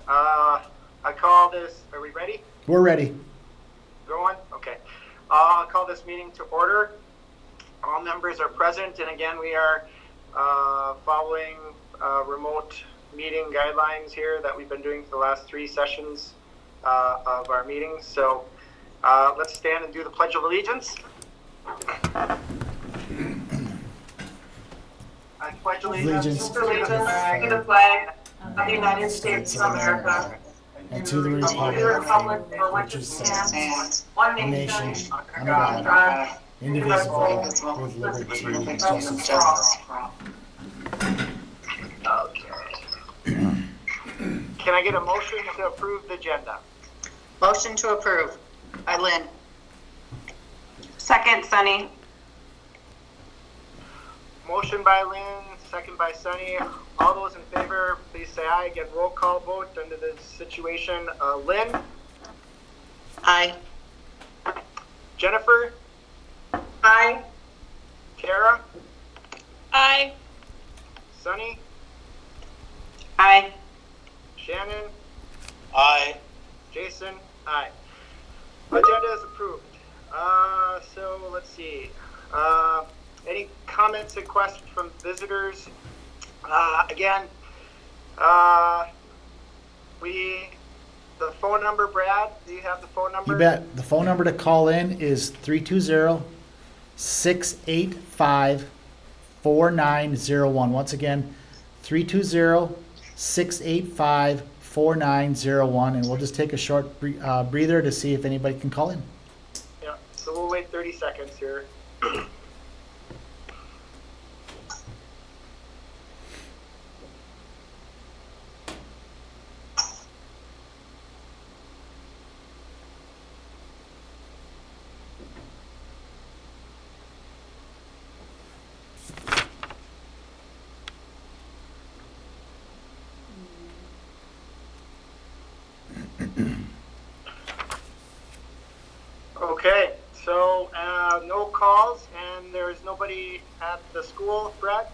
I call this, are we ready? We're ready. Going? Okay. I'll call this meeting to order. All members are present, and again, we are following remote meeting guidelines here that we've been doing for the last 3 sessions of our meetings. So let's stand and do the Pledge of Allegiance. I pledge allegiance To to the flag of the United States of America and to the republic for which it stands, one nation, under God, indivisible, with liberty and justice justice for all. Okay. Can I get a motion to approve the agenda? Motion to approve. Eileen. Second, Sunny. Motion by Lynn, second by Sunny. All those in favor, please say aye. Again, roll call vote under the situation. Lynn? Aye. Jennifer? Aye. Kara? Aye. Sunny? Aye. Shannon? Aye. Jason? Aye. Agenda is approved. So let's see. Any comments and questions from visitors? Again, the phone number, Brad, do you have the phone number? You bet. The phone number to call in is 320-685-4901. Once again, 320-685-4901. And we'll just take a short breather to see if anybody can call in. Yeah, so we'll wait 30 seconds here. Okay, so no calls, and there's nobody at the school, Brad?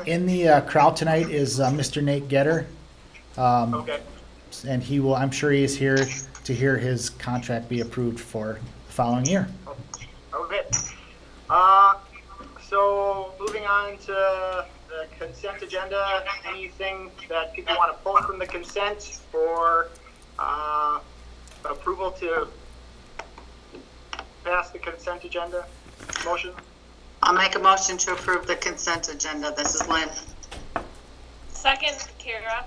In the crowd tonight is Mr. Nate Getter. Okay. And he will, I'm sure he is here to hear his contract be approved for the following year. Okay. So moving on to the consent agenda, anything that people want to pull from the consent for approval to pass the consent agenda? Motion? I'll make a motion to approve the consent agenda. This is Lynn. Second, Kara.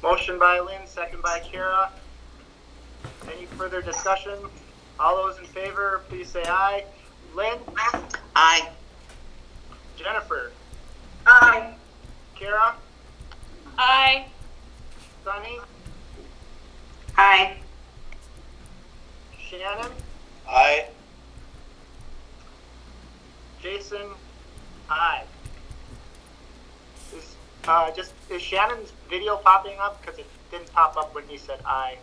Motion by Lynn, second by Kara. Any further discussion? All those in favor, please say aye. Lynn? Aye. Jennifer? Aye. Kara? Aye. Sunny? Aye. Shannon? Aye. Jason? Aye. Is Shannon's video popping up? Because it didn't pop up when he said aye.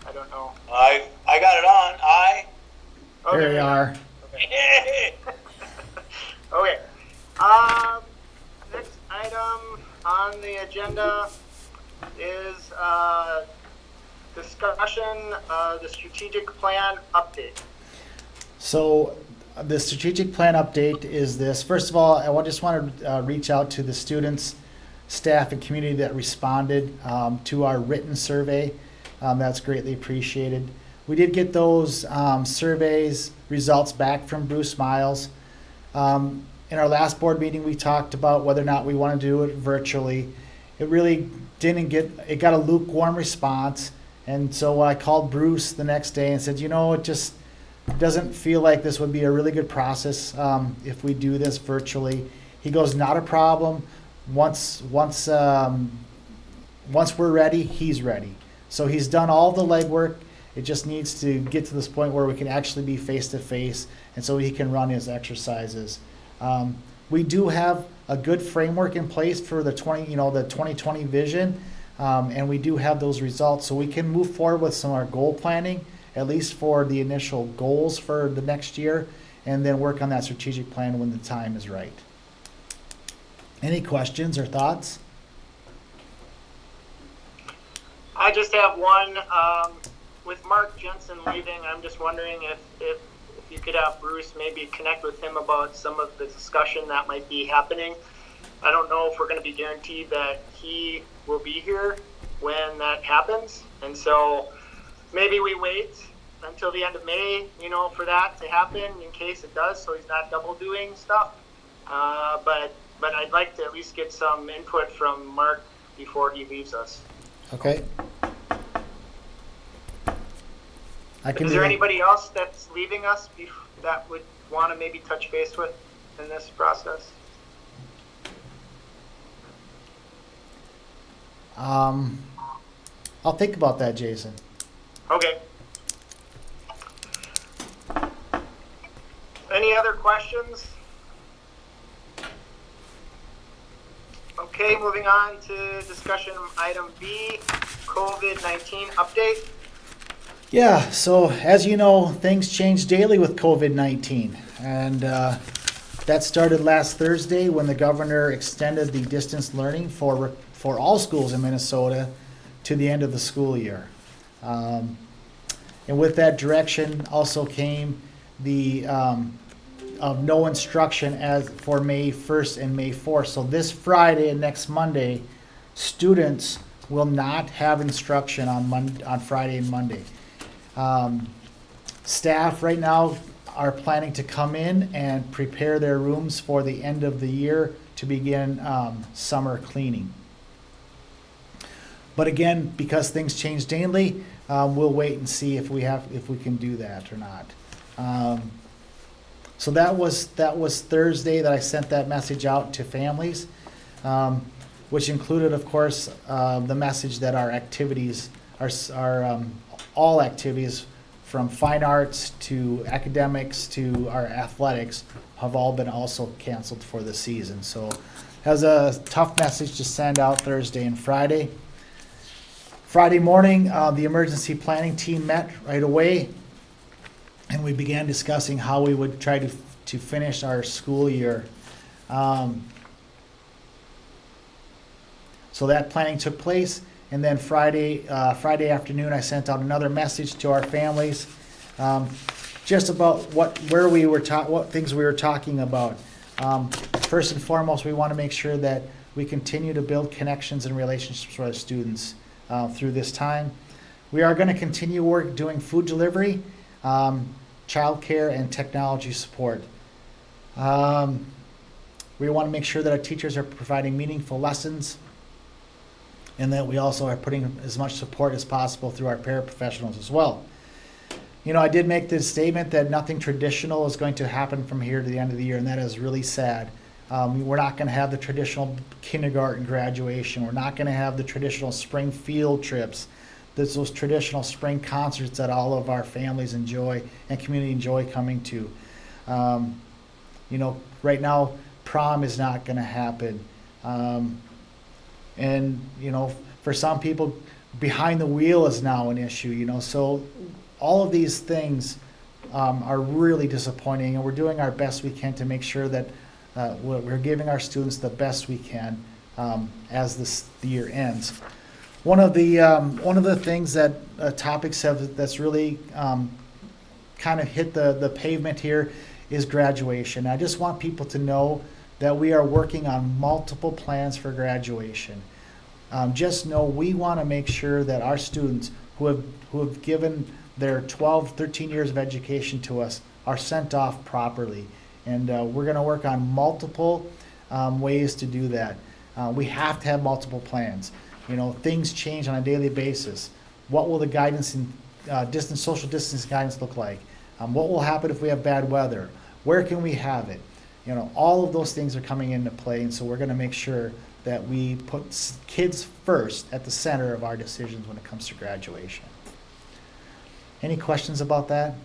I don't know. I got it on. Aye. There you are. Okay. Next item on the agenda is discussion the strategic plan update. So the strategic plan update is this. First of all, I just want to reach out to the students, staff, and community that responded to our written survey. That's greatly appreciated. We did get those surveys results back from Bruce Miles. In our last board meeting, we talked about whether or not we want to do it virtually. It really didn't it got a lukewarm response. And so I called Bruce the next day and said, it just doesn't feel like this would be a really good process if we do this virtually. He goes, not a problem. Once we're ready, he's ready. So he's done all the legwork. It just needs to get to this point where we can actually be face to face, and so he can run his exercises. We do have a good framework in place for the 2020 vision, and we do have those results, so we can move forward with some of our goal planning, at least for the initial goals for the next year, and then work on that strategic plan when the time is right. Any questions or thoughts? I just have one. With Mark Jensen leaving, I'm just wondering if you could have Bruce maybe connect with him about some of the discussion that might be happening. I don't know if we're going to be guaranteed that he will be here when that happens. And so maybe we wait until the end of May, for that to happen in case it does, so he's not double doing stuff. But I'd like to at least get some input from Mark before he leaves us. Okay. Is there anybody else that's leaving us that would want to maybe touch base with in this process? I'll think about that, Jason. Okay. Any other questions? Okay, moving on to discussion item B, COVID-19 update. Yeah, so as you know, things change daily with COVID-19. And that started last Thursday when the governor extended the distance learning for all schools in Minnesota to the end of the school year. And with that direction also came the of no instruction as for May 1st and May 4th. So this Friday and next Monday, students will not have instruction on Friday and Monday. Staff right now are planning to come in and prepare their rooms for the end of the year to begin summer cleaning. But again, because things change daily, we'll wait and see if we can do that or not. So that was Thursday that I sent that message out to families, which included, of course, the message that our activities are all activities from fine arts to academics to our athletics have all been also canceled for the season. So that was a tough message to send out Thursday and Friday. Friday morning, the emergency planning team met right away, and we began discussing how we would try to finish our school year. So that planning took place. And then Friday afternoon, I sent out another message to our families, just about what things we were talking about. First and foremost, we want to make sure that we continue to build connections and relationships with our students through this time. We are going to continue doing food delivery, childcare, and technology support. We want to make sure that our teachers are providing meaningful lessons, and that we also are putting as much support as possible through our paraprofessionals as well. I did make this statement that nothing traditional is going to happen from here to the end of the year, and that is really sad. We're not going to have the traditional kindergarten graduation. We're not going to have the traditional spring field trips. There's those traditional spring concerts that all of our families enjoy and community enjoy coming to. Right now, prom is not going to happen. And, for some people, behind the wheel is now an issue, So all of these things are really disappointing, and we're doing our best we can to make sure that we're giving our students the best we can as the year ends. One of the things that topics that's really kind of hit the pavement here is graduation. I just want people to know that we are working on multiple plans for graduation. Just know we want to make sure that our students who have given their 12, 13 years of education to us are sent off properly. And we're going to work on multiple ways to do that. We have to have multiple plans. Things change on a daily basis. What will the guidance and social distance guidance look like? What will happen if we have bad weather? Where can we have it? All of those things are coming into play, and so we're going to make sure that we put kids first at the center of our decisions when it comes to graduation. Any questions about that?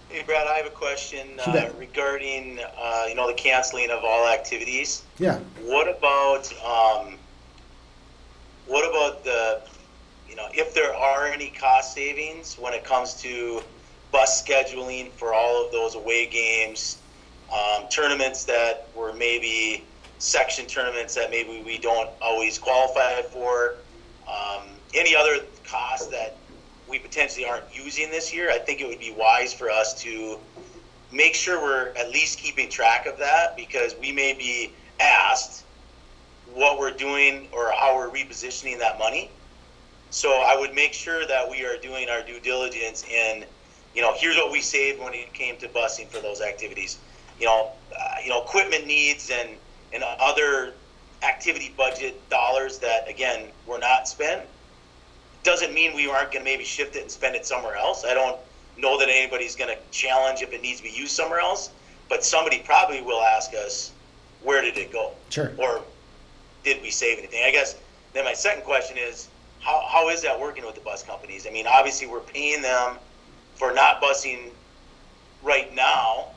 Hey, Brad, I have a question regarding, the canceling of all activities. Yeah. What about the, if there are any cost savings when it comes to bus scheduling for all of those away games, tournaments that were maybe section tournaments that maybe we don't always qualify for, any other costs that we potentially aren't using this year, I think it would be wise for us to make sure we're at least keeping track of that, because we may be asked what we're doing or how we're repositioning that money. So I would make sure that we are doing our due diligence in, here's what we saved when it came to busing for those activities. Equipment needs and other activity budget dollars that, again, were not spent. Doesn't mean we aren't going to maybe shift it and spend it somewhere else. I don't know that anybody's going to challenge if it needs to be used somewhere else, but somebody probably will ask us, where did it go? Sure. Or did we save anything? I guess then my second question is, how is that working with the bus companies? I mean, obviously we're paying them for not busing right now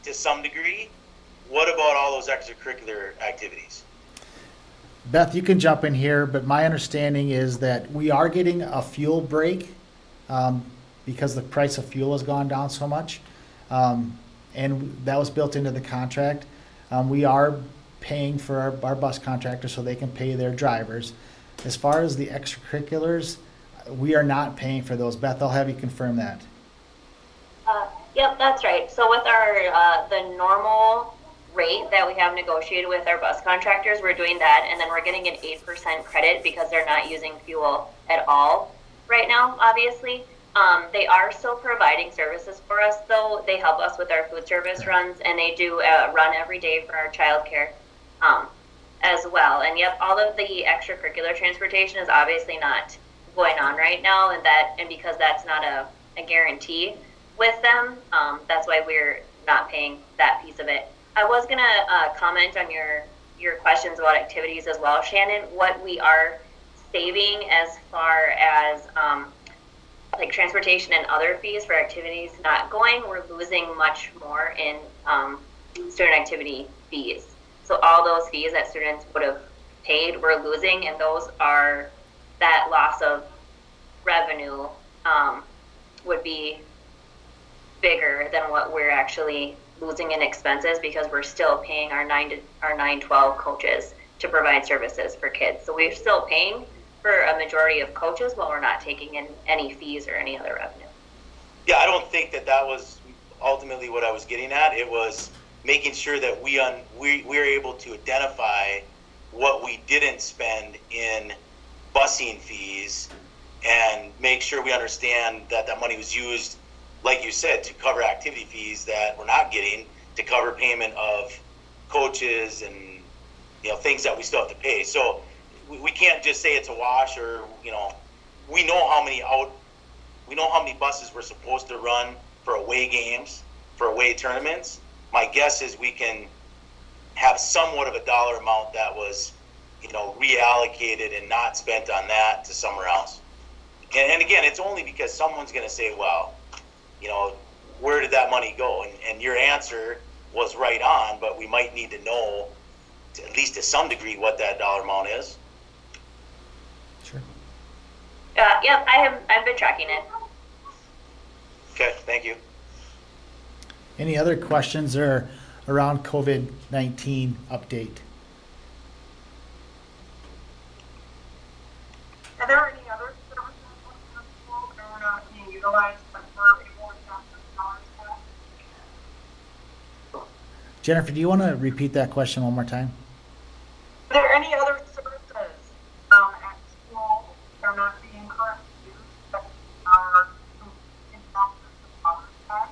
to some degree. What about all those extracurricular activities? Beth, you can jump in here, but my understanding is that we are getting a fuel break because the price of fuel has gone down so much, and that was built into the contract. We are paying for our bus contractors so they can pay their drivers. As far as the extracurriculars, we are not paying for those. Beth, I'll have you confirm that. Yep, that's right. So with our the normal rate that we have negotiated with our bus contractors, we're doing that, and then we're getting an 8% credit because they're not using fuel at all right now, obviously. They are still providing services for us, though. They help us with our food service runs, and they do a run every day for our childcare as well. And yep, all of the extracurricular transportation is obviously not going on right now, and because that's not a guarantee with them, that's why we're not paying that piece of it. I was gonna comment on your questions about activities as well, Shannon. What we are saving as far as like transportation and other fees for activities not going, we're losing much more in student activity fees. So all those fees that students would have paid, we're losing, and those are, that loss of revenue would be bigger than what we're actually losing in expenses, because we're still paying our 9-12 coaches to provide services for kids. So we're still paying for a majority of coaches while we're not taking in any fees or any other revenue. Yeah, I don't think that was ultimately what I was getting at. It was making sure that we're able to identify what we didn't spend in busing fees and make sure we understand that that money was used, like you said, to cover activity fees that we're not getting, to cover payment of coaches and things that we still have to pay. So we can't just say it's a wash, or we know how many buses we're supposed to run for away games, for away tournaments. My guess is we can have somewhat of a dollar amount that was reallocated and not spent on that to somewhere else. And again, it's only because someone's going to say, well, where did that money go? And your answer was right on, but we might need to know, at least to some degree, what that dollar amount is. Sure. Yep, I've been tracking it. Okay, thank you. Any other questions or around COVID-19 update? Are there any other services in the school that are not being utilized but we're able to capture dollars for? Jennifer, do you want to repeat that question one more time? Are there any other services at school that are not being currently used that are in process of dollars back?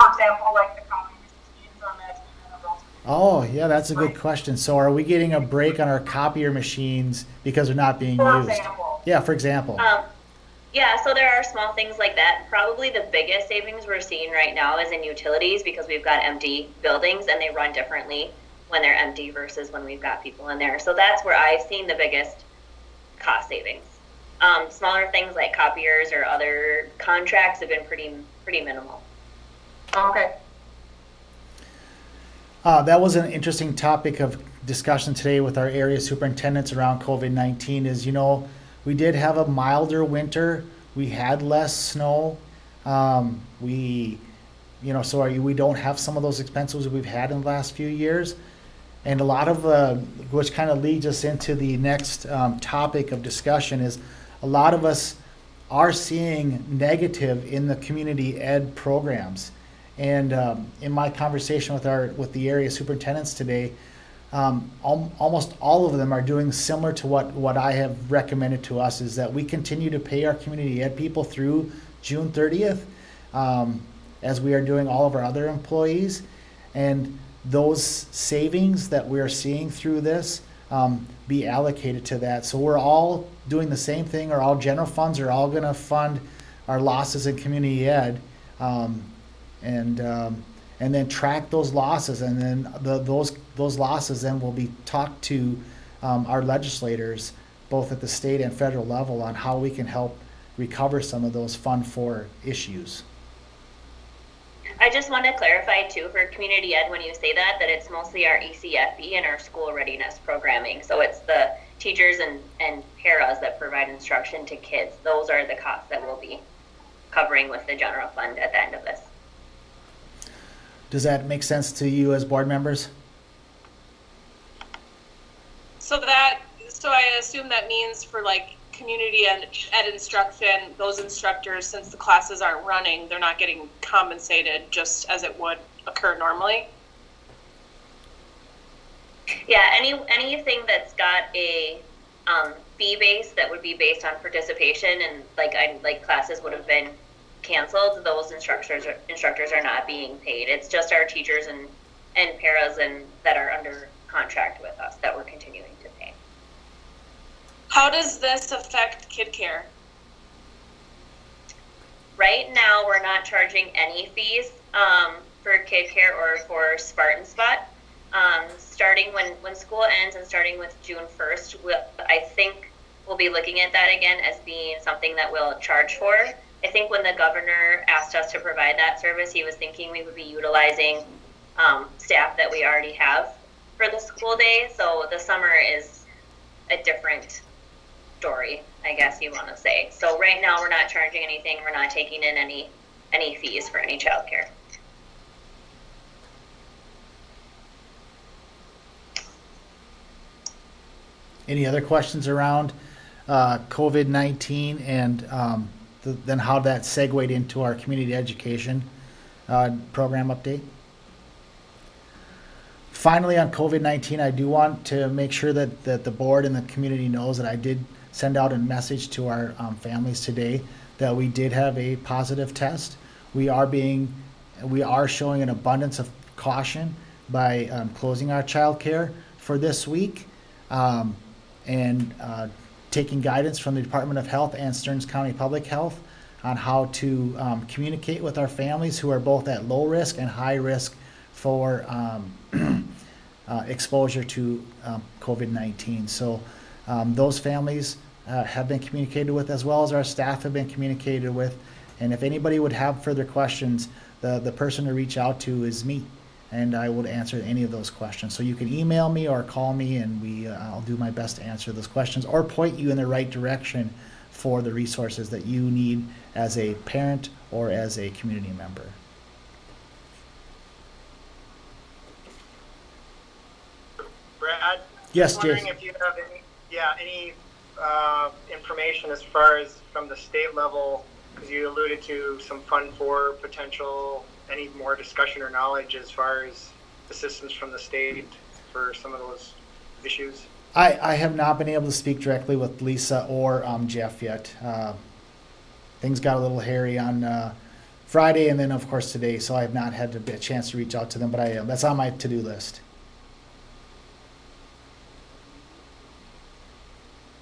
For example, like the copy machines on that and those. Oh, yeah, that's a good question. So are we getting a break on our copier machines because they're not being For used? example. Yeah, for example. Yeah, so there are small things like that. Probably the biggest savings we're seeing right now is in utilities, because we've got empty buildings and they run differently when they're empty versus when we've got people in there. So that's where I've seen the biggest cost savings. Smaller things like copiers or other contracts have been pretty minimal. Okay. That was an interesting topic of discussion today with our area superintendents around COVID-19 is, we did have a milder winter. We had less snow. So we don't have some of those expenses we've had in the last few years. And a lot of, which kind of leads us into the next topic of discussion, is a lot of us are seeing negative in the community ed programs. And in my conversation with the area superintendents today, almost all of them are doing similar to what I have recommended to us, is that we continue to pay our community ed people through June 30th, as we are doing all of our other employees. And those savings that we are seeing through this be allocated to that. So we're all doing the same thing, or all general funds are all going to fund our losses in community ed, and then track those losses, and then those losses then will be talked to our legislators, both at the state and federal level, on how we can help recover some of those Fund 4 issues. I just want to clarify too for community ed, when you say that it's mostly our ECFE and our school readiness programming. So it's the teachers and paras that provide instruction to kids. Those are the costs that we'll be covering with the general fund at the end of this. Does that make sense to you as board members? So I assume that means for like community ed instruction, those instructors, since the classes aren't running, they're not getting compensated just as it would occur normally? Yeah, anything that's got a fee base that would be based on participation, and like classes would have been canceled, those instructors are not being paid. It's just our teachers and paras and that are under contract with us that we're continuing to pay. How does this affect Kid Care? Right now, we're not charging any fees for Kid Care or for Spartan Spot. Starting when school ends and starting with June 1st, I think we'll be looking at that again as being something that we'll charge for. I think when the governor asked us to provide that service, he was thinking we would be utilizing staff that we already have for the school day. So the summer is a different story, I guess you want to say. So right now we're not charging anything. We're not taking in any fees for any childcare. Any other questions around COVID-19 and then how that segued into our community education program update? Finally, on COVID-19, I do want to make sure that the board and the community knows that I did send out a message to our families today that we did have a positive test. We are showing an abundance of caution by closing our childcare for this week, and taking guidance from the Department of Health and Stearns County Public Health on how to communicate with our families who are both at low risk and high risk for exposure to COVID-19. So those families have been communicated with, as well as our staff have been communicated with. And if anybody would have further questions, the person to reach out to is me, and I will answer any of those questions. So you can email me or call me, and I'll do my best to answer those questions or point you in the right direction for the resources that you need as a parent or as a community member. Brad? Yes, I'm wondering Jason. if you have any information as far as from the state level, because you alluded to some Fund 4 potential, any more discussion or knowledge as far as assistance from the state for some of those issues? I have not been able to speak directly with Lisa or Jeff yet. Things got a little hairy on Friday and then, of course, today, so I have not had a chance to reach out to them, but that's on my to-do list.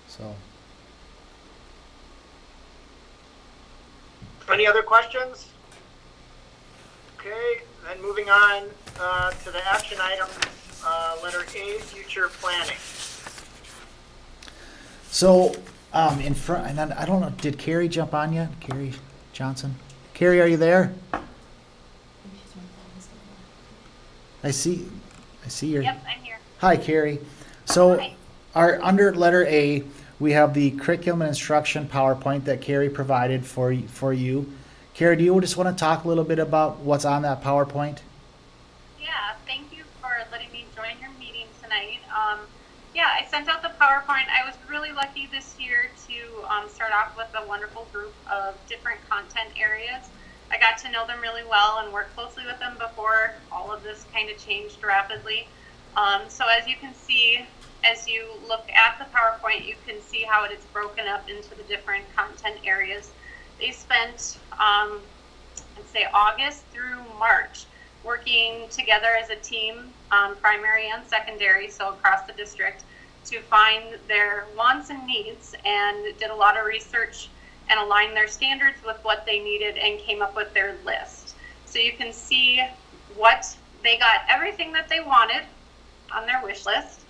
So. Any other questions? Okay, then moving on to the action items, letter A, future planning. So, in front, and I don't know, did Carrie jump on yet? Carrie Johnson? Carrie, are you there? I see your. Yep, I'm here. Hi, Carrie. So, Hi. under letter A, we have the curriculum and instruction PowerPoint that Carrie provided for you. Carrie, do you just want to talk a little bit about what's on that PowerPoint? Yeah, thank you for letting me join your meeting tonight. I sent out the PowerPoint. I was really lucky this year to start off with a wonderful group of different content areas. I got to know them really well and work closely with them before all of this kind of changed rapidly. So as you can see, as you look at the PowerPoint, you can see how it is broken up into the different content areas. They spent, I'd say, August through March working together as a team, primary and secondary, so across the district, to find their wants and needs, and did a lot of research and aligned their standards with what they needed and came up with their list. So you can see what they got, everything that they wanted on their wish list.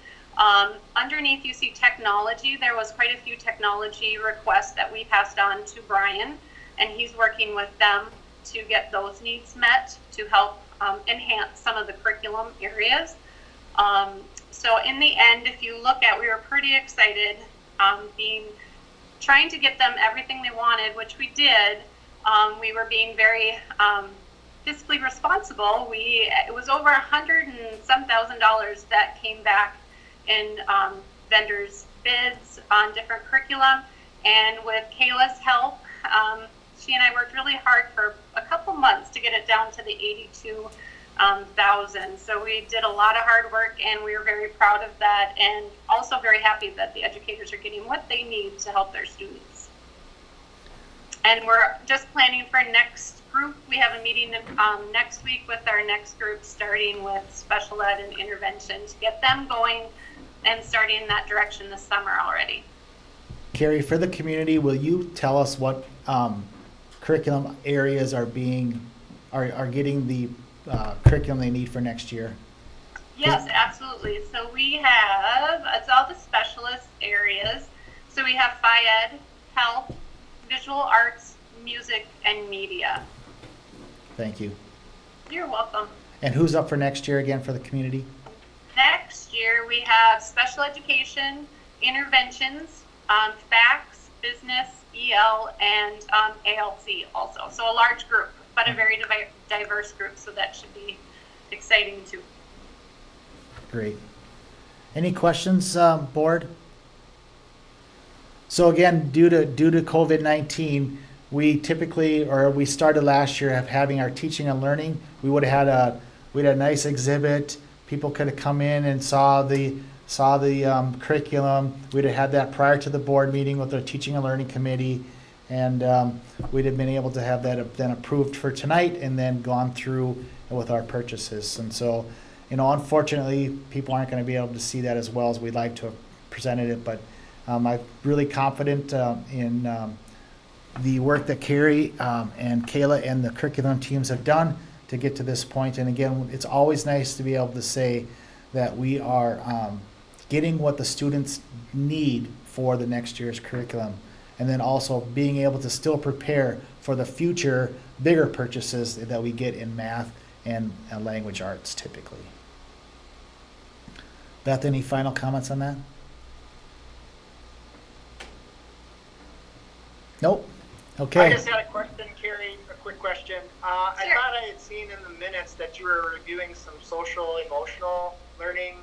Underneath you see technology. There was quite a few technology requests that we passed on to Brian, and he's working with them to get those needs met to help enhance some of the curriculum areas. So in the end, if you look at, we were pretty excited trying to get them everything they wanted, which we did. We were being very fiscally responsible. It was over $100,000 and some that came back in vendors' bids on different curriculum. And with Kayla's help, she and I worked really hard for a couple months to get it down to the 82,000. So we did a lot of hard work, and we were very proud of that, and also very happy that the educators are getting what they need to help their students. And we're just planning for next group. We have a meeting next week with our next group, starting with special ed and intervention, to get them going and starting in that direction this summer already. Carrie, for the community, will you tell us what curriculum areas are getting the curriculum they need for next year? Yes, absolutely. So we have, it's all the specialist areas. So we have Phy-Ed, health, visual arts, music, and media. Thank you. You're welcome. And who's up for next year again for the community? Next year we have special education, interventions, FACS, business, EL, and ALC also. So a large group, but a very diverse group, so that should be exciting too. Great. Any questions, board? So again, due to COVID-19, we started last year of having our teaching and learning. We had a nice exhibit. People could have come in and saw the curriculum. We'd have had that prior to the board meeting with our teaching and learning committee, and we'd have been able to have that then approved for tonight and then gone through with our purchases. And so, unfortunately, people aren't going to be able to see that as well as we'd like to have presented it, but I'm really confident in the work that Carrie and Kayla and the curriculum teams have done to get to this point. And again, it's always nice to be able to say that we are getting what the students need for the next year's curriculum, and then also being able to still prepare for the future bigger purchases that we get in math and language arts typically. Beth, any final comments on that? Nope. Okay. I just had a question, Carrie, a quick question. I thought I had seen in the minutes that you were reviewing some social emotional learning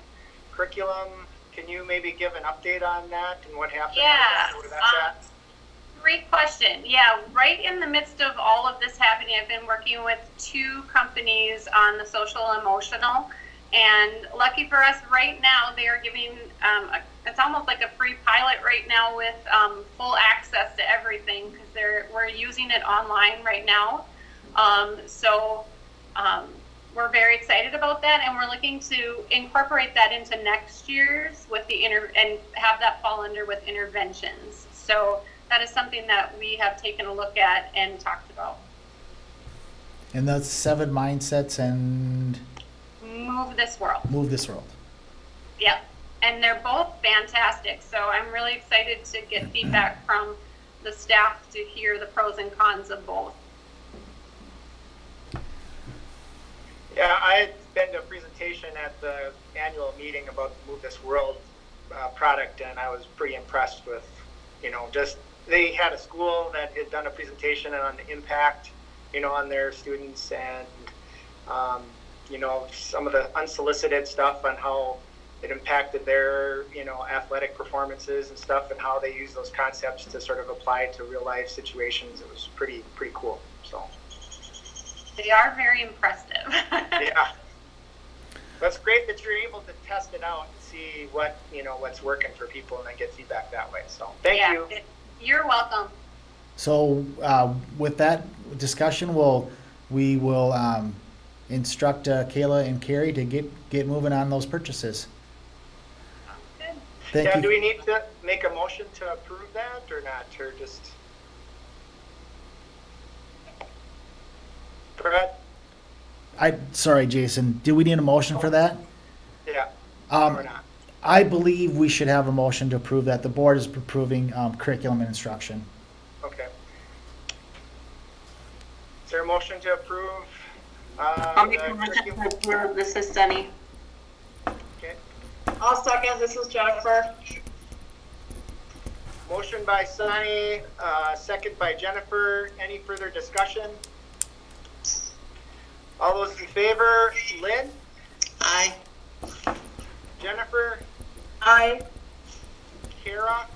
curriculum. Can you maybe give an update on that and what happened? Yeah. Where that's at? Great question. Yeah, right in the midst of all of this happening, I've been working with 2 companies on the social emotional, and lucky for us right now, they are giving, it's almost like a free pilot right now with full access to everything, because we're using it online right now. We're very excited about that, and we're looking to incorporate that into next year's with and have that fall under with interventions. So that is something that we have taken a look at and talked about. And that's 7 mindsets and Move This World. Move This World. Yep. And they're both fantastic. So I'm really excited to get feedback from the staff to hear the pros and cons of both. Yeah, I had been to a presentation at the annual meeting about the Move This World product, and I was pretty impressed with, just they had a school that had done a presentation on the impact, on their students, and some of the unsolicited stuff on how it impacted their, athletic performances and stuff, and how they use those concepts to sort of apply to real life situations. It was pretty cool. So They are very impressive. yeah, that's great that you're able to test it out and see what's working for people, and then get feedback that way. So thank you. You're welcome. So with that discussion, we will instruct Kayla and Carrie to get moving on those purchases. Good. Thank Yeah, you. do we need to make a motion to approve that or not, or just? Brad? Sorry, Jason. Do we need a motion for that? Yeah, Um, or not? I believe we should have a motion to approve that. The board is approving curriculum and instruction. Okay. Is there a motion to approve? I'll make the a motion curriculum? to approve. This is Sunny. Okay. I'll second. This is Jennifer. Motion by Sunny, second by Jennifer. Any further discussion? All those in favor, Lynn, Aye. Jennifer, Aye. Kara,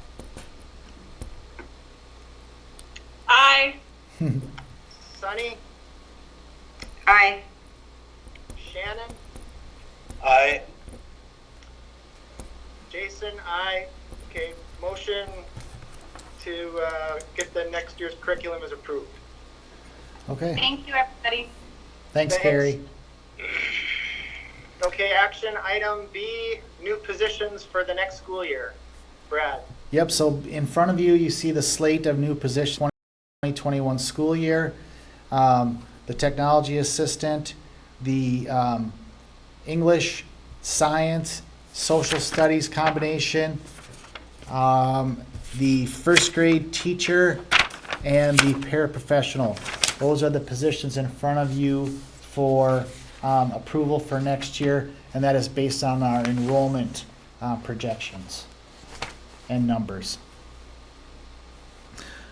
Aye. Sunny, Aye. Shannon, Aye. Jason, aye. Okay, motion to get the next year's curriculum is approved. Okay. Thank you, everybody. Thanks, Thanks. Carrie. Okay, action item B, new positions for the next school year. Brad. Yep, so in front of you, you see the slate of new positions 2021 school year. The technology assistant, the English, science, social studies combination, the first grade teacher, and the paraprofessional. Those are the positions in front of you for approval for next year, and that is based on our enrollment projections and numbers.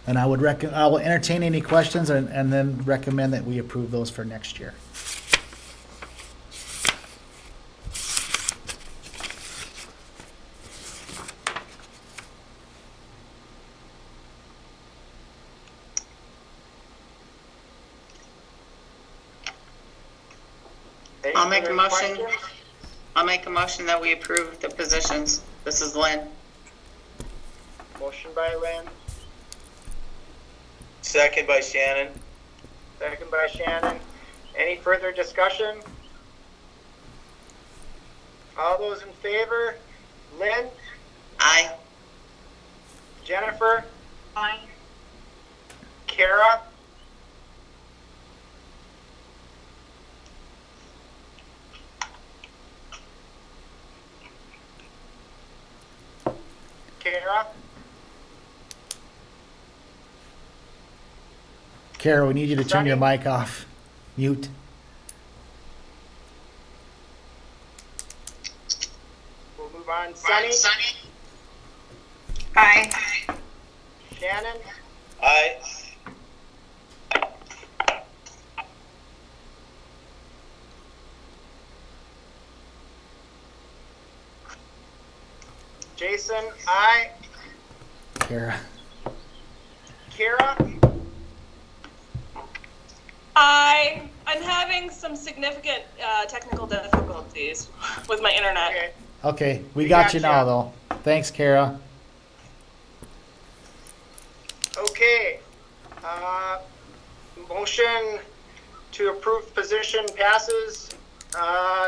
And I will entertain any questions and then recommend that we approve those for next year. Any I'll make a other motion. questions? I'll make a motion that we approve the positions. This is Lynn. Motion by Lynn, Second by Shannon. second by Shannon. Any further discussion? All those in favor? Lynn, Aye. Jennifer, Aye. Kara, Kara, Kara, we need you to turn your Sunny? mic off. Mute. we'll move on. Sunny, Aye. Shannon, Aye. Jason, aye. Kara. Kara, I'm having some significant technical difficulties with my internet. okay. Okay, we got you now, gotcha. though. Thanks, Kara. Okay. Motion to approve position passes.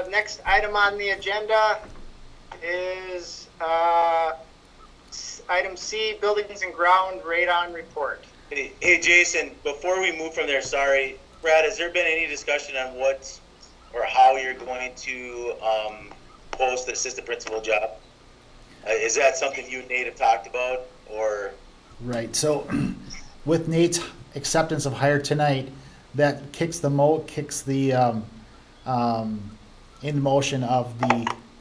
Next item on the agenda is item C, buildings and ground radon report. Hey, Jason, before we move from there, sorry, Brad, has there been any discussion on what or how you're going to post the assistant principal job? Is that something you and Nate have talked about, or? Right, so with Nate's acceptance of hire tonight, that kicks the in motion of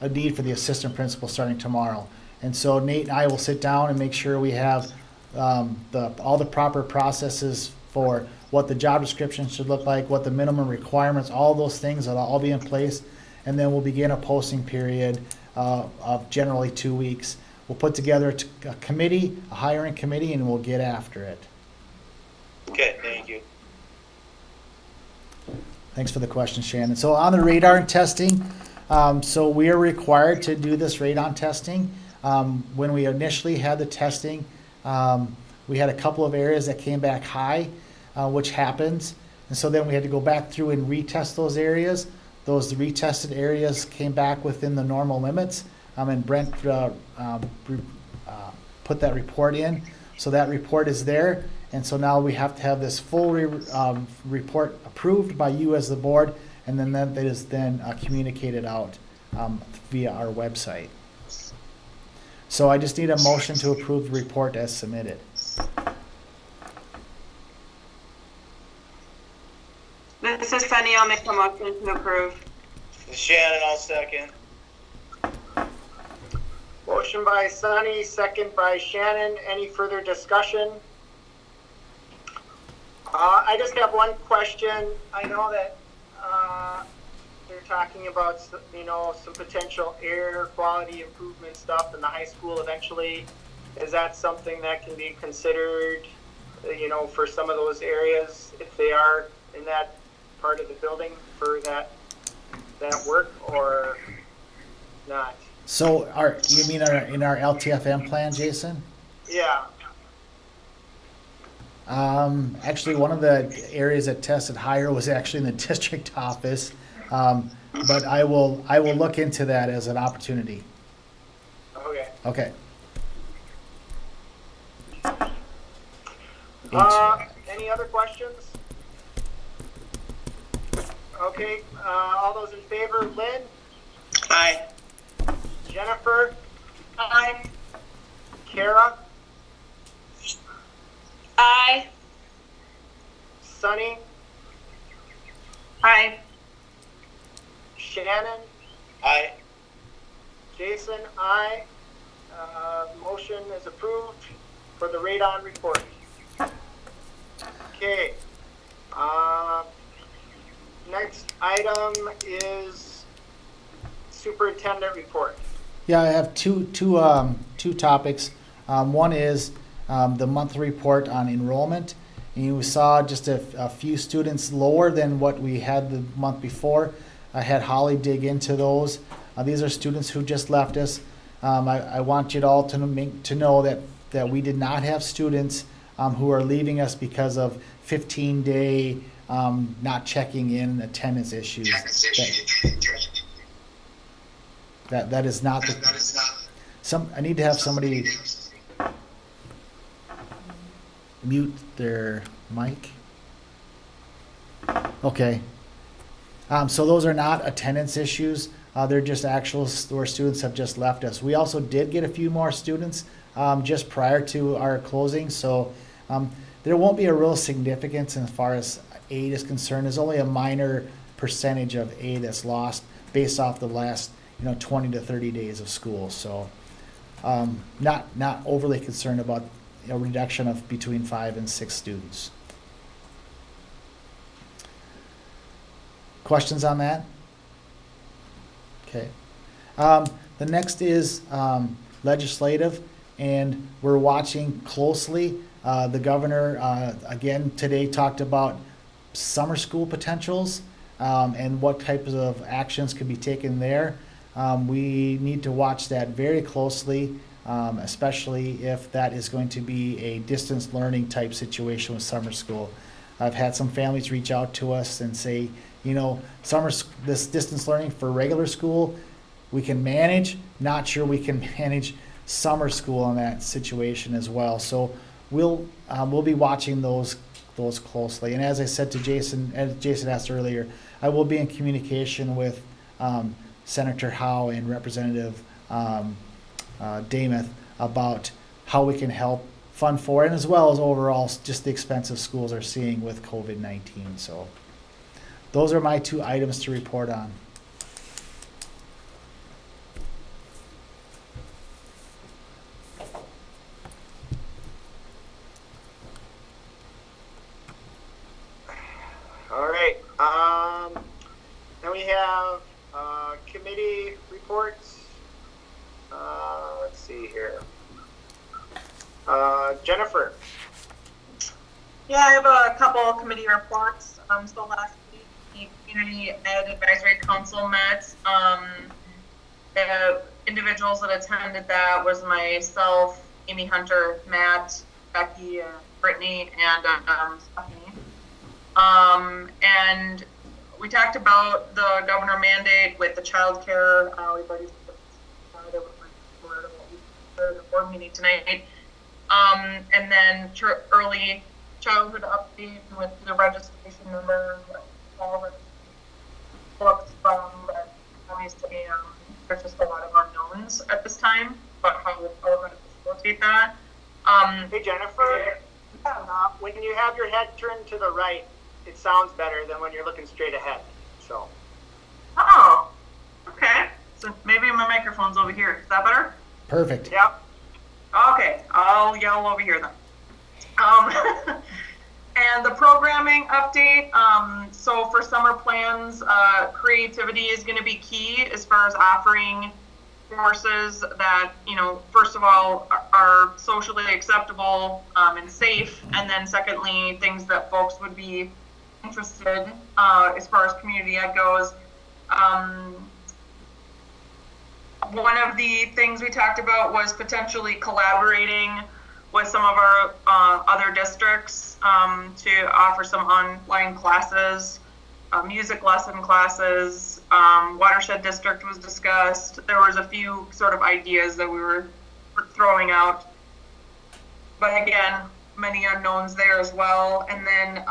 a need for the assistant principal starting tomorrow. And so Nate and I will sit down and make sure we have all the proper processes for what the job description should look like, what the minimum requirements, all those things will all be in place. And then we'll begin a posting period of generally 2 weeks. We'll put together a committee, a hiring committee, and we'll get after it. Okay, thank you. Thanks for the question, Shannon. So on the radar testing, so we are required to do this radon testing. When we initially had the testing, we had a couple of areas that came back high, which happens. And so then we had to go back through and retest those areas. Those retested areas came back within the normal limits. And Brent put that report in. So that report is there. And so now we have to have this full report approved by you as the board, and then that is then communicated out via our website. So I just need a motion to approve the report as submitted. This is Sunny. I'll make a motion to approve. Shannon, I'll second. Motion by Sunny, second by Shannon. Any further discussion? I just have one question. I know that they're talking about, some potential air quality improvement stuff in the high school eventually. Is that something that can be considered, for some of those areas if they are in that part of the building for that work, or not? So you mean in our LTFM plan, Jason? Yeah. Actually, one of the areas that tested higher was actually in the district office, but I will look into that as an opportunity. Okay. Okay. Any other questions? Okay, all those in favor, Lynn, Aye. Jennifer, Aye. Kara, Aye. Sunny, Aye. Shannon, Aye. Jason, aye. Motion is approved for the radon report. Okay. Next item is superintendent report. Yeah, I have two topics. One is the monthly report on enrollment. And you saw just a few students lower than what we had the month before. I had Holly dig into those. These are students who just left us. I want you all to know that we did not have students who are leaving us because of 15-day not checking in attendance issues. That is not the. I need to have somebody mute their mic. Okay. So those are not attendance issues. They're just actual where students have just left us. We also did get a few more students just prior to our closing, so there won't be a real significance as far as aid is concerned. There's only a minor percentage of aid that's lost based off the last 20 to 30 days of school. So not overly concerned about a reduction of between 5 and 6 students. Questions on that? Okay. The next is legislative, and we're watching closely. The governor, again, today talked about summer school potentials and what types of actions could be taken there. We need to watch that very closely, especially if that is going to be a distance learning type situation with summer school. I've had some families reach out to us and say, this distance learning for regular school, we can manage. Not sure we can manage summer school in that situation as well. So we'll be watching those closely. And as I said to Jason, as Jason asked earlier, I will be in communication with Senator Howe and Representative Damath about how we can help fund for it, and as well as overall just the expenses schools are seeing with COVID-19. So those are my 2 items to report on. All right. Then we have committee reports. Jennifer. Yeah, I have a couple committee reports. So last week, the Community Ed Advisory Council met. The individuals that attended that was myself, Amy Hunter, Matt, Becky, Brittany, and Stephanie. And we talked about the governor mandate with the childcare. We've already started with the board meeting tonight. And then early childhood update with the registration number, all the books from, but obviously there's just a lot of unknowns at this time about how we're going to facilitate that. Hey Jennifer, when you have your head turned to the right, it sounds better than when you're looking straight ahead. So. Oh, okay. So maybe my microphone's over here. Is that better? Perfect. Yep. Okay, I'll yell over here then. And the programming update, so for summer plans, creativity is going to be key as far as offering courses that, first of all, are socially acceptable and safe, and then secondly, things that folks would be interested as far as community ed goes. One of the things we talked about was potentially collaborating with some of our other districts to offer some online classes, music lesson classes. Watershed District was discussed. There was a few sort of ideas that we were throwing out, but again, many unknowns there as well. And then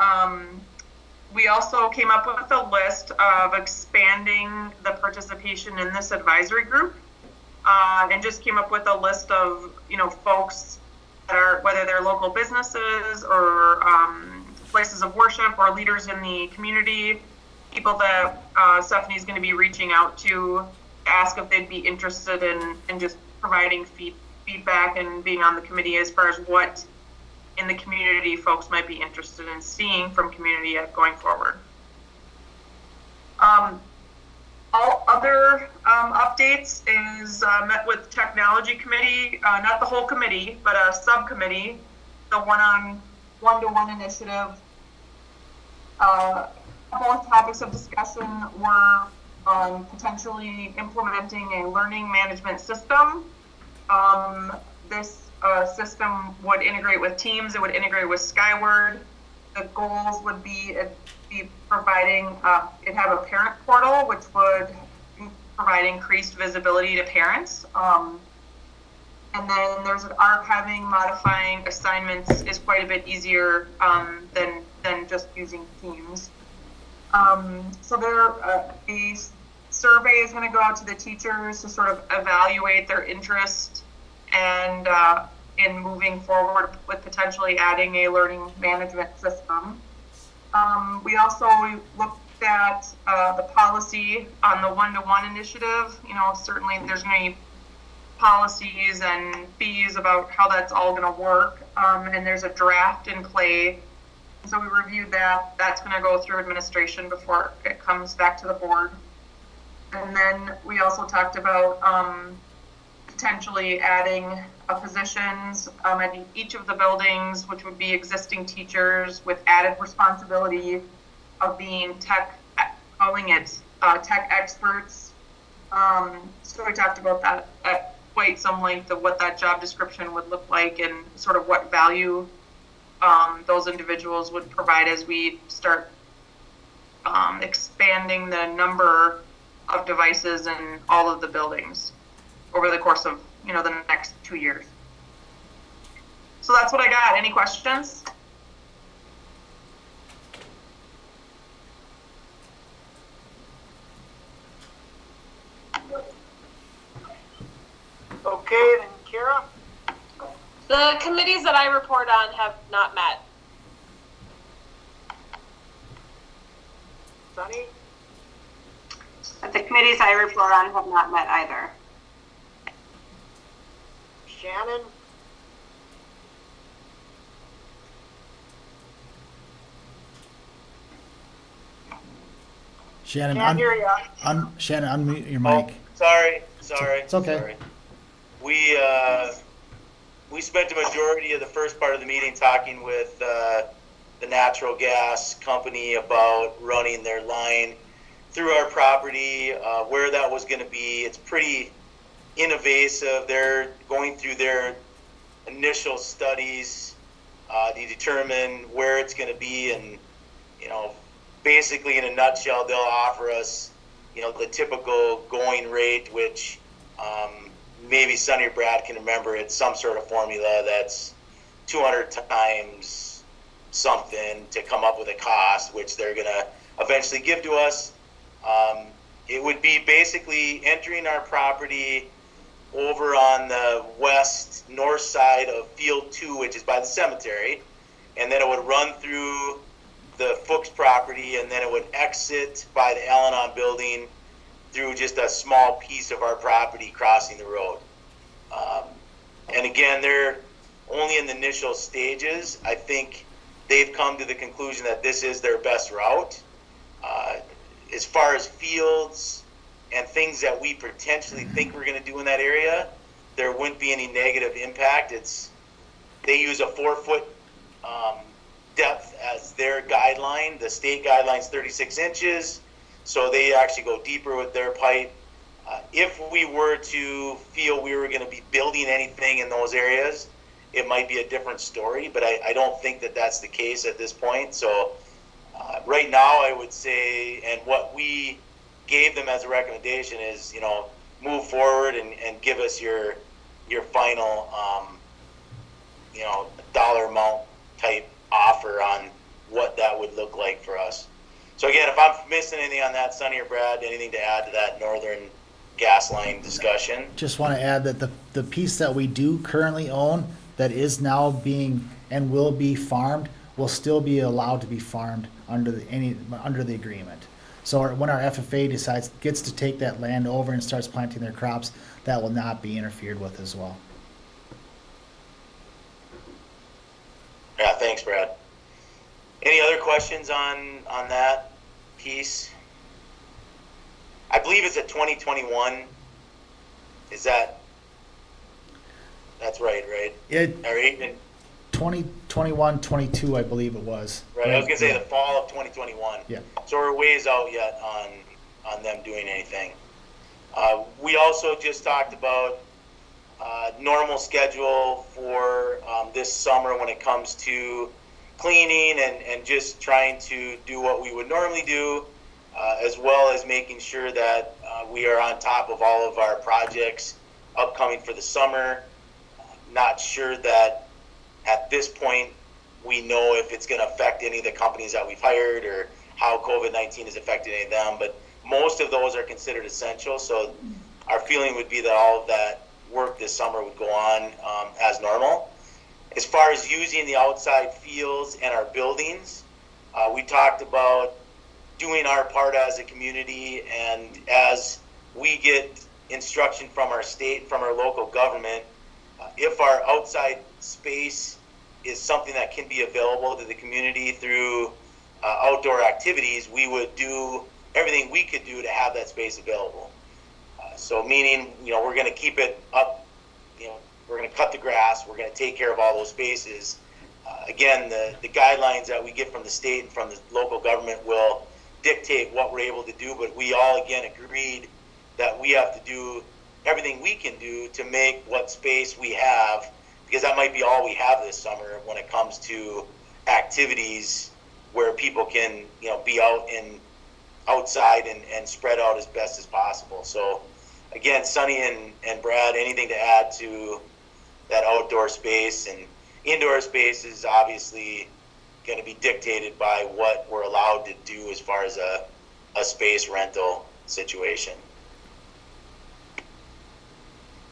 we also came up with a list of expanding the participation in this advisory group, and just came up with a list of folks that are, whether they're local businesses or places of worship or leaders in the community, people that Stephanie's going to be reaching out to ask if they'd be interested in just providing feedback and being on the committee as far as what in the community folks might be interested in seeing from community ed going forward. All other updates is met with technology committee, not the whole committee, but a subcommittee, the one-to-one initiative. A couple of topics of discussion were potentially implementing a learning management system. This system would integrate with Teams, it would integrate with Skyward. The goals would be providing, it'd have a parent portal, which would provide increased visibility to parents. And then there's an archiving, modifying assignments is quite a bit easier than just using Teams. So the survey is going to go out to the teachers to sort of evaluate their interest and in moving forward with potentially adding a learning management system. We also looked at the policy on the one-to-one initiative. Certainly there's going to be policies and fees about how that's all going to work. And there's a draft in play. So we reviewed that. That's going to go through administration before it comes back to the board. And then we also talked about potentially adding positions at each of the buildings, which would be existing teachers with added responsibility of being calling it tech experts. So we talked about that at quite some length of what that job description would look like and sort of what value those individuals would provide as we start expanding the number of devices in all of the buildings over the course of the next 2 years. So that's what I got. Any questions? Okay, then Kara. The committees that I report on have not met. Sunny. The committees I report on have not met either. Shannon. Shannon, Can't hear ya. Shannon, unmute your mic. Sorry. It's okay. Sorry. We we spent a majority of the first part of the meeting talking with the natural gas company about running their line through our property, where that was going to be. It's pretty invasive. They're going through their initial studies to determine where it's going to be, and basically in a nutshell, they'll offer us the typical going rate, which maybe Sonny or Brad can remember. It's some sort of formula that's 200 times something to come up with a cost, which they're going to eventually give to us. It would be basically entering our property over on the north side of Field 2, which is by the cemetery, and then it would run through the Fuchs property, and then it would exit by the Al-Anon building through just a small piece of our property crossing the road. And again, they're only in the initial stages. I think they've come to the conclusion that this is their best route. As far as fields and things that we potentially think we're going to do in that area, there wouldn't be any negative impact. They use a 4-foot depth as their guideline. The state guideline's 36 inches, so they actually go deeper with their pipe. If we were to feel we were going to be building anything in those areas, it might be a different story, but I don't think that that's the case at this point. So right now, I would say, and what we gave them as a recommendation is, move forward and give us your final, dollar amount type offer on what that would look like for us. So again, if I'm missing anything on that, Sonny or Brad, anything to add to that northern gas line discussion? Just want to add that the piece that we do currently own that is now being and will be farmed will still be allowed to be farmed under the agreement. So when our FFA gets to take that land over and starts planting their crops, that will not be interfered with as well. Yeah, thanks, Brad. Any other questions on that piece? I believe it's a 2021. That's right? Or even 2021, 22, I believe it was. Right, I was gonna say the fall of 2021. Yeah. So we're ways out yet on them doing anything. We also just talked about normal schedule for this summer when it comes to cleaning and just trying to do what we would normally do, as well as making sure that we are on top of all of our projects upcoming for the summer. Not sure that at this point we know if it's going to affect any of the companies that we've hired or how COVID-19 has affected any of them, but most of those are considered essential. So our feeling would be that all of that work this summer would go on as normal. As far as using the outside fields and our buildings, we talked about doing our part as a community, and as we get instruction from our state, from our local government, if our outside space is something that can be available to the community through outdoor activities, we would do everything we could do to have that space available. So meaning, we're going to keep it up, we're going to cut the grass, we're going to take care of all those spaces. Again, the guidelines that we get from the state and from the local government will dictate what we're able to do, but we all, again, agreed that we have to do everything we can do to make what space we have, because that might be all we have this summer when it comes to activities where people can, be outside and spread out as best as possible. So again, Sonny and Brad, anything to add to that outdoor space? And indoor space is obviously going to be dictated by what we're allowed to do as far as a space rental situation.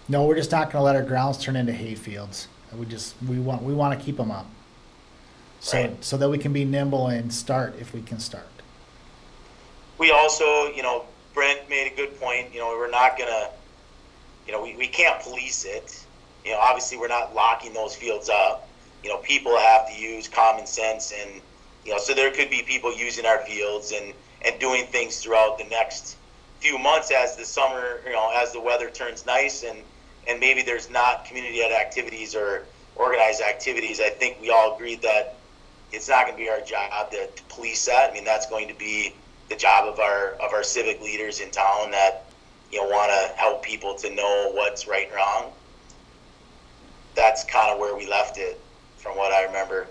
No, we're just not going to let our grounds turn into hay fields. We want to keep them up, so that we can be nimble and start if we can start. We also, Brent made a good point. We're not gonna, we can't police it. Obviously we're not locking those fields up. People have to use common sense, and so there could be people using our fields and doing things throughout the next few months as the summer, as the weather turns nice and and maybe there's not community ed activities or organized activities, I think we all agreed that it's not going to be our job to police that. I mean, that's going to be the job of our civic leaders in town that, you know, want to help people to know what's right and wrong. That's kind of where we left it, from what I remember.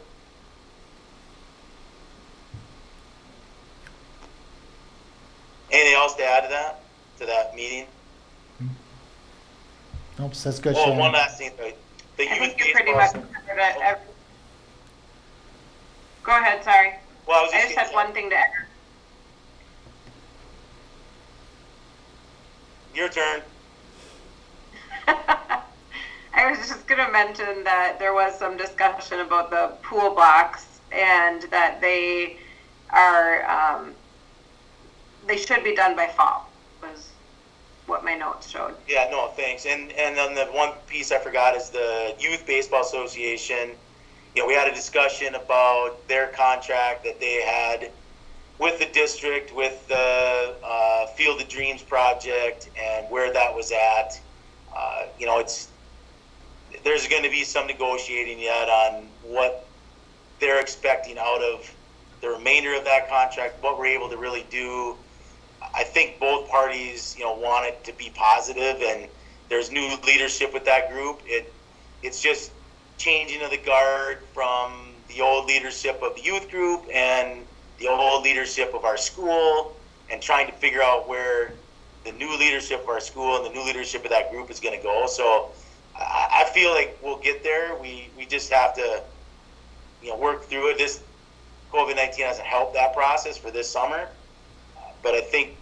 Anything else to add to that meeting? Nope, that's good, Oh, Shannon. one last thing. The I youth think you pretty baseball. much covered it. Go ahead, sorry. Well, I just had one thing to add. Your turn. I was just going to mention that there was some discussion about the pool blocks and that they are, they should be done by fall, was what my notes showed. Yeah, no, thanks. And then the one piece I forgot is the Youth Baseball Association. You know, we had a discussion about their contract that they had with the district, with the Field of Dreams project, and where that was at. You know, there's going to be some negotiating yet on what they're expecting out of the remainder of that contract, what we're able to really do. I think both parties, you know, want it to be positive, and there's new leadership with that group. It's just changing of the guard from the old leadership of the youth group and the old leadership of our school, and trying to figure out where the new leadership of our school and the new leadership of that group is going to go. So I feel like we'll get there. We just have to, you know, work through it. This COVID-19 hasn't helped that process for this summer, but I think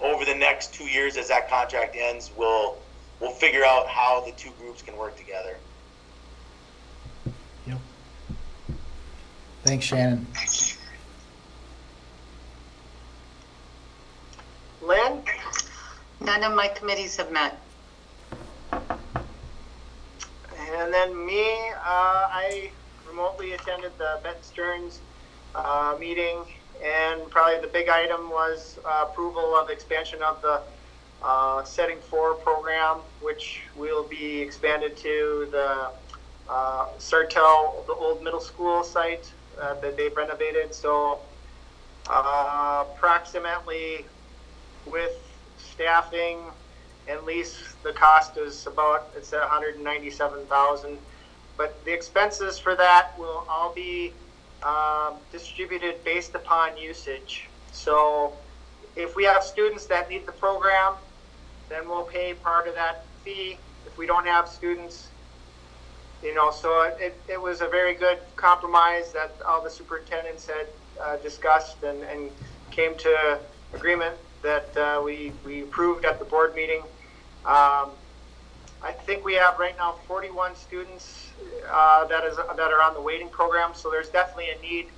over the next 2 years, as that contract ends, we'll figure out how the two groups can work together. Yep. Thanks, Shannon. Lynn? None of my committees have met. And then me, I remotely attended the Bet Stearns meeting, and probably the big item was approval of expansion of the Setting 4 program, which will be expanded to the Sartell, the old middle school site that they've renovated. So approximately, with staffing and lease, the cost is it's at $197,000, but the expenses for that will all be distributed based upon usage. So if we have students that need the program, then we'll pay part of that fee. If we don't have students, you know, so it was a very good compromise that all the superintendents had discussed and came to agreement that we approved at the board meeting. I think we have right now 41 students that are on the waiting program, so there's definitely a need.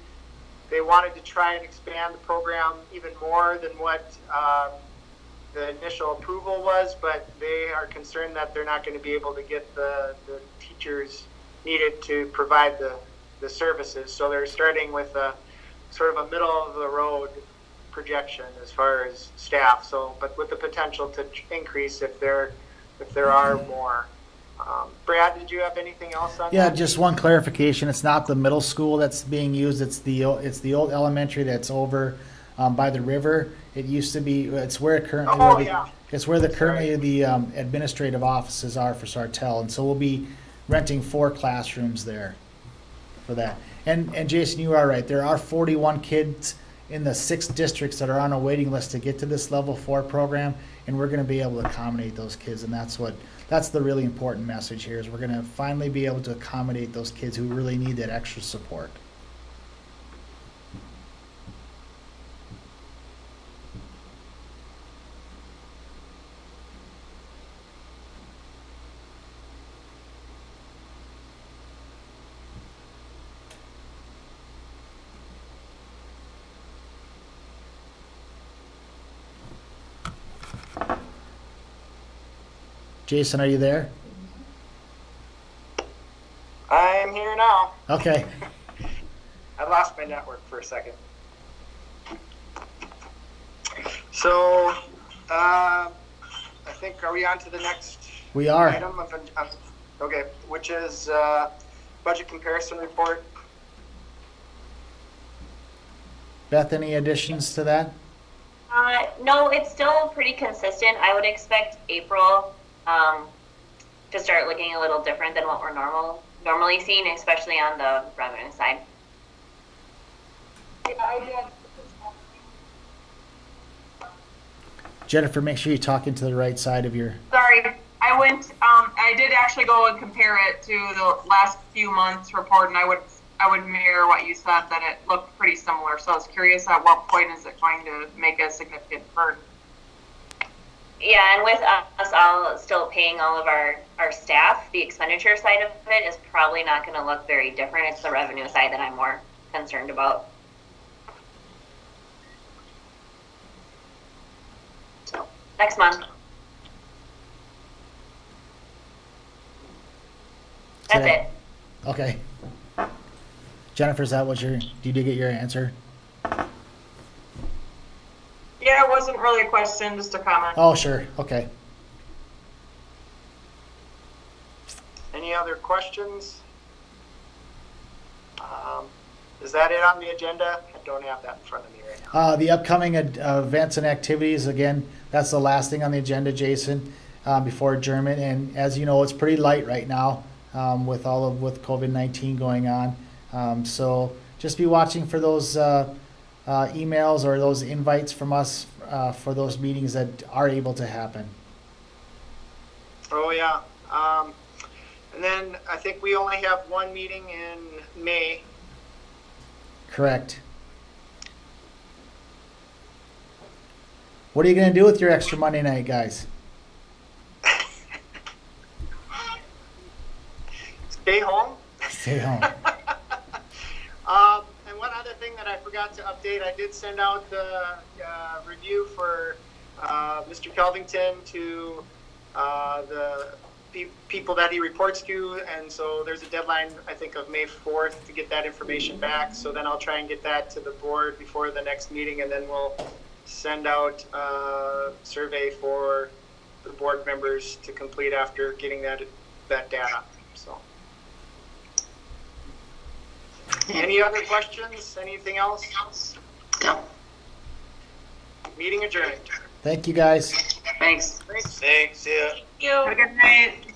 They wanted to try and expand the program even more than what the initial approval was, but they are concerned that they're not going to be able to get the teachers needed to provide the services. So they're starting with a sort of a middle of the road projection as far as staff. So, but with the potential to increase if there are more. Brad, did you have anything else on that? Yeah, just one clarification. It's not the middle school that's being used. It's the old elementary that's over by the river. It used to be. It's where currently. It's where currently the administrative offices are for Sartell, and so we'll be renting 4 classrooms there for that. And Jason, you are right. There are 41 kids in the 6 districts that are on a waiting list to get to this level 4 program, and we're going to be able to accommodate those kids, and that's the really important message here, is we're going to finally be able to accommodate those kids who really need that extra support. Jason, are you there? I'm here now. Okay. I lost my network for a second. So, I think, are we on to the next We are. item of, okay, which is budget comparison report. Beth, any additions to that? No, it's still pretty consistent. I would expect April to start looking a little different than what we're normally seeing, especially on the revenue side. Yeah, I did. Jennifer, make sure you're talking to the right side of your. Sorry, I did actually go and compare it to the last few months' report, and I would mirror what you said, that it looked pretty similar. So I was curious, at what point is it going to make a significant burden? Yeah, and with us all still paying all of our staff, the expenditure side of it is probably not going to look very different. It's the revenue side that I'm more concerned about. So, next month. That's Today. it. Okay. Jennifer, is that what did you get your answer? Yeah, it wasn't really a question, just a comment. Oh, sure. Okay. Any other questions? Is that it on the agenda? I don't have that in front of me right now. The upcoming events and activities, again, that's the last thing on the agenda, Jason, before adjournment. And as you know, it's pretty light right now with COVID-19 going on. So just be watching for those emails or those invites from us for those meetings that are able to happen. Oh, yeah. And then I think we only have one meeting in May. Correct. What are you going to do with your extra Monday night, guys? Stay home. Stay home. And one other thing that I forgot to update, I did send out the review for Mr. Kelvington to the people that he reports to, and so there's a deadline, I think, of May 4th to get that information back. So then I'll try and get that to the board before the next meeting, and then we'll send out a survey for the board members to complete after getting that data. So, any other questions? Anything else? No. Meeting adjourned. Thank you, guys. Thanks. Thanks. Thanks, yeah. You. Have a good night.